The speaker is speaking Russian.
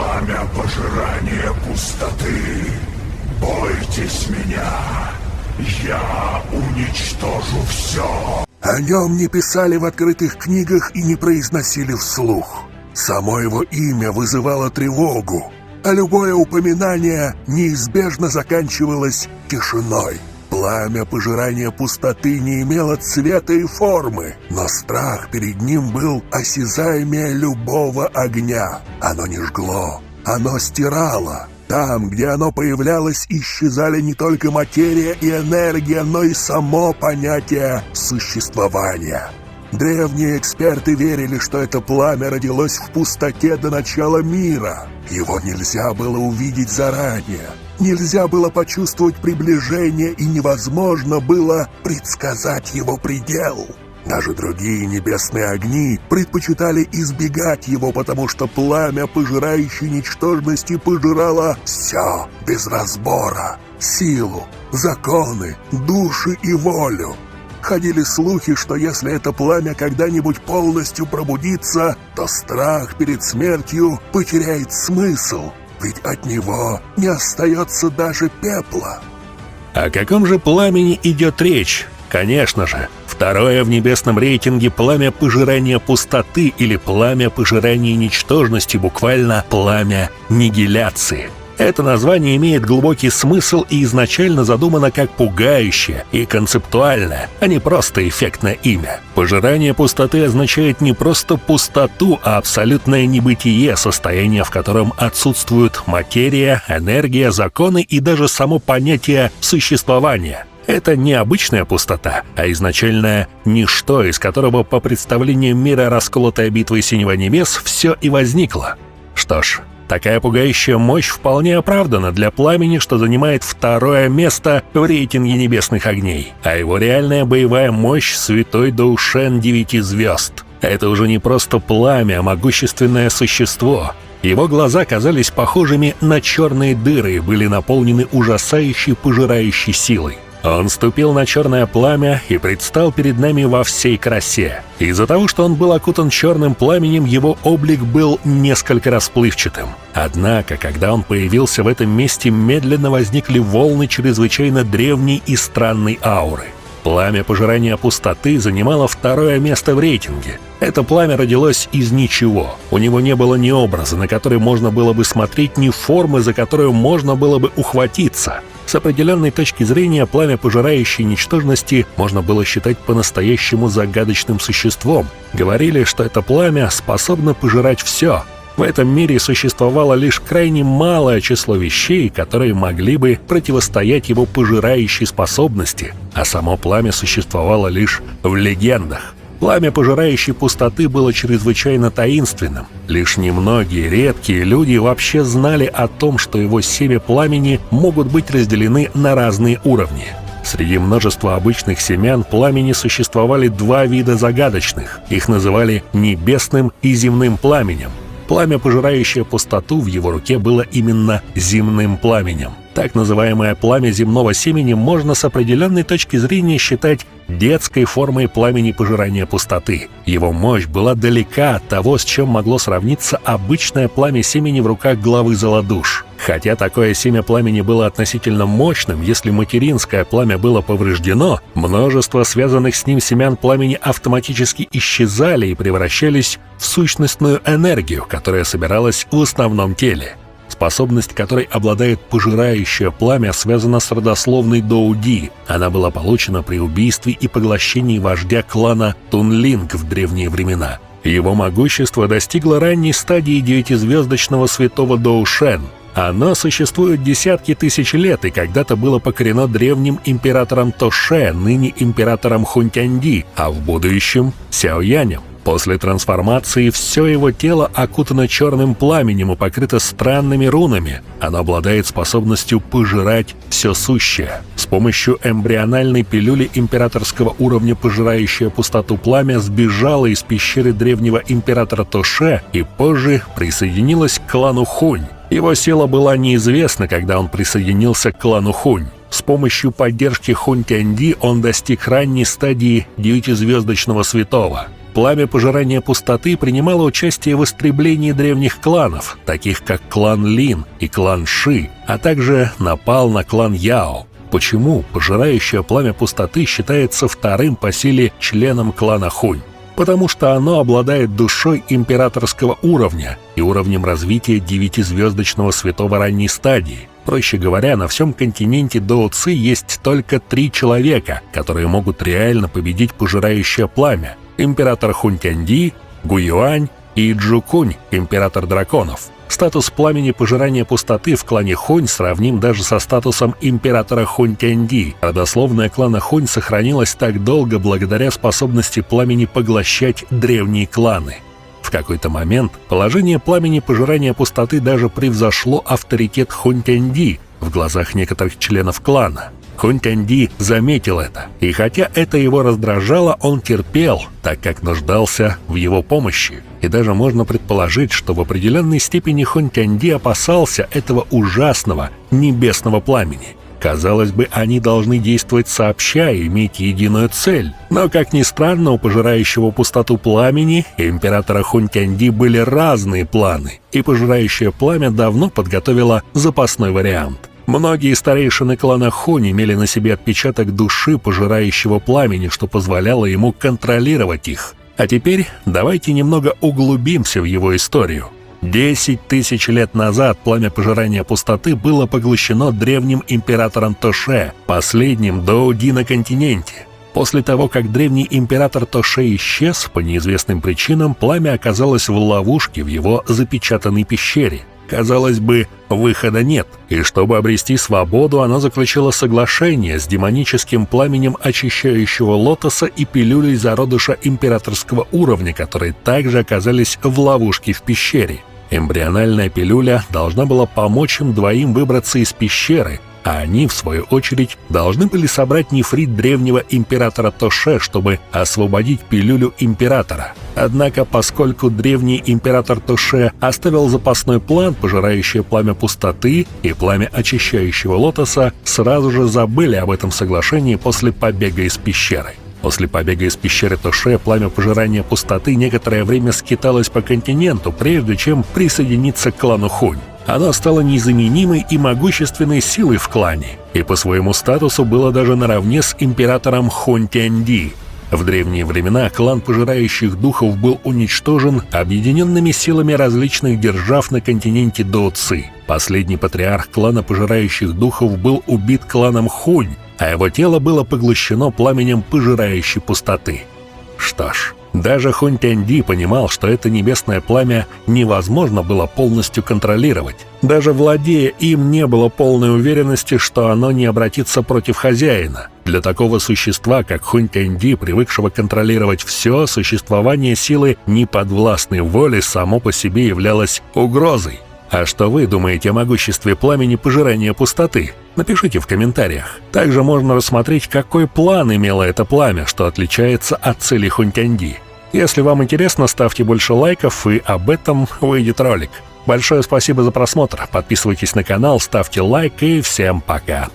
пламя пожирания пустоты. Бойтесь меня. Я уничтожу все. О нем не писали в открытых книгах и не произносили вслух. Само его имя вызывало тревогу, а любое упоминание неизбежно заканчивалось тишиной. Пламя пожирания пустоты не имело цвета и формы, но страх перед ним был осязаемее любого огня. Оно не жгло, оно стирало. Там, где оно появлялось, исчезали не только материя и энергия, но и само понятие существования. Древние эксперты верили, что это пламя родилось в пустоте до начала мира. Его нельзя было увидеть заранее, нельзя было почувствовать приближение и невозможно было предсказать его предел. Даже другие небесные огни предпочитали избегать его, потому что пламя пожирающей ничтожности пожирало все без разбора: силу, законы, души и волю. Ходили слухи, что если это пламя когда-нибудь полностью пробудится, то страх перед смертью потеряет смысл, ведь от него не остается даже пепла. О каком же пламени идет речь? Конечно же, второе в небесном рейтинге пламя пожирания пустоты или пламя пожирания ничтожности, буквально пламя нигиляции. Это название имеет глубокий смысл и изначально задумано как пугающее и концептуальное, а не просто эффектное имя. Пожирание пустоты означает не просто пустоту, а абсолютное небытие, состояние, в котором отсутствуют материя, энергия, законы и даже само понятие существования. Это не обычная пустота, а изначальное ничто, из которого, по представлениям мира, расколотая битвой синего небес, все и возникло. Что ж, такая пугающая мощь вполне оправдана для пламени, что занимает второе место в рейтинге небесных огней, а его реальная боевая мощь — святой Доушен 9 звезд. Это уже не просто пламя, а могущественное существо. Его глаза казались похожими на черные дыры и были наполнены ужасающей пожирающей силой. Он ступил на черное пламя и предстал перед нами во всей красе. Из-за того, что он был окутан черным пламенем, его облик был несколько расплывчатым. Однако, когда он появился в этом месте, медленно возникли волны чрезвычайно древней и странной ауры. Пламя пожирания пустоты занимало второе место в рейтинге. Это пламя родилось из ничего. У него не было ни образа, на который можно было бы смотреть, ни формы, за которую можно было бы ухватиться. С определенной точки зрения, пламя пожирающей ничтожности можно было считать по-настоящему загадочным существом. Говорили, что это пламя способно пожирать все. В этом мире существовало лишь крайне малое число вещей, которые могли бы противостоять его пожирающей способности, а само пламя существовало лишь в легендах. Пламя пожирающей пустоты было чрезвычайно таинственным. Лишь немногие редкие люди вообще знали о том, что его семя пламени могут быть разделены на разные уровни. Среди множества обычных семян пламени существовали два вида загадочных. Их называли небесным и земным пламенем. Пламя, пожирающее пустоту, в его руке было именно земным пламенем. Так называемое пламя земного семени можно с определенной точки зрения считать детской формой пламени пожирания пустоты. Его мощь была далека от того, с чем могло сравниться обычное пламя семени в руках главы Золодуш. Хотя такое семя пламени было относительно мощным, если материнское пламя было повреждено, множество связанных с ним семян пламени автоматически исчезали и превращались в сущностную энергию, которая собиралась в основном теле. Способность, которой обладает пожирающее пламя, связана с родословной Доуди. Она была получена при убийстве и поглощении вождя клана Тунлинг в древние времена. Его могущество достигло ранней стадии девятизвездочного святого Доушен. Оно существует десятки тысяч лет и когда-то было покорено древним императором Тоше, ныне императором Хунтянди, а в будущем — Сяоянем. После трансформации все его тело окутано черным пламенем и покрыто странными рунами. Оно обладает способностью пожирать все сущее. С помощью эмбриональной пилюли императорского уровня пожирающее пустоту пламя сбежало из пещеры древнего императора Тоше и позже присоединилось к клану Хунь. Его сила была неизвестна, когда он присоединился к клану Хунь. С помощью поддержки Хунтянди он достиг ранней стадии девятизвездочного святого. Пламя пожирания пустоты принимало участие в истреблении древних кланов, таких как клан Лин и клан Ши, а также напал на клан Яо. Почему пожирающее пламя пустоты считается вторым по силе членом клана Хунь? Потому что оно обладает душой императорского уровня и уровнем развития 9-звездочного святого ранней стадии. Проще говоря, на всем континенте Доу-Ци есть только 3 человека, которые могут реально победить пожирающее пламя: император Хунь-Тяньди, Гу-Юань и Джу-Кунь, император драконов. Статус пламени пожирания пустоты в клане Хунь сравним даже со статусом императора Хунь-Тяньди. Родословная клана Хунь сохранилась так долго благодаря способности пламени поглощать древние кланы. В какой-то момент положение пламени пожирания пустоты даже превзошло авторитет Хунь-Тяньди в глазах некоторых членов клана. Хунь-Тяньди заметил это, и хотя это его раздражало, он терпел, так как нуждался в его помощи. И даже можно предположить, что в определенной степени Хунь-Тяньди опасался этого ужасного небесного пламени. Казалось бы, они должны действовать сообща и иметь единую цель. Но, как ни странно, у пожирающего пустоту пламени и императора Хунь-Тяньди были разные планы, и пожирающее пламя давно подготовило запасной вариант. Многие старейшины клана Хунь имели на себе отпечаток души пожирающего пламени, что позволяло ему контролировать их. А теперь давайте немного углубимся в его историю. 10 тысяч лет назад пламя пожирания пустоты было поглощено древним императором Тоше, последним Доу-Ди на континенте. После того, как древний император Тоше исчез, по неизвестным причинам пламя оказалось в ловушке в его запечатанной пещере. Казалось бы, выхода нет, и чтобы обрести свободу, оно заключило соглашение с демоническим пламенем очищающего лотоса и пилюлей зародыша императорского уровня, которые также оказались в ловушке в пещере. Эмбриональная пилюля должна была помочь им двоим выбраться из пещеры, а они, в свою очередь, должны были собрать нефрит древнего императора Тоше, чтобы освободить пилюлю императора. Однако, поскольку древний император Тоше оставил запасной план, пожирающее пламя пустоты и пламя очищающего лотоса, сразу же забыли об этом соглашении после побега из пещеры. После побега из пещеры Тоше пламя пожирания пустоты некоторое время скиталось по континенту, прежде чем присоединиться к клану Хунь. Оно стало незаменимой и могущественной силой в клане, и по своему статусу было даже наравне с императором Хунь-Тяньди. В древние времена клан пожирающих духов был уничтожен объединенными силами различных держав на континенте Доу-Ци. Последний патриарх клана пожирающих духов был убит кланом Хунь, а его тело было поглощено пламенем пожирающей пустоты. Что ж, даже Хунь-Тяньди понимал, что это небесное пламя невозможно было полностью контролировать. Даже владея им, не было полной уверенности, что оно не обратится против хозяина. Для такого существа, как Хунь-Тяньди, привыкшего контролировать все, существование силы неподвластной воле само по себе являлось угрозой. А что вы думаете о могуществе пламени пожирания пустоты? Напишите в комментариях. Также можно рассмотреть, какой план имело это пламя, что отличается от цели Хунь-Тяньди. Если вам интересно, ставьте больше лайков, и об этом выйдет ролик. Большое спасибо за просмотр, подписывайтесь на канал, ставьте лайк и всем пока.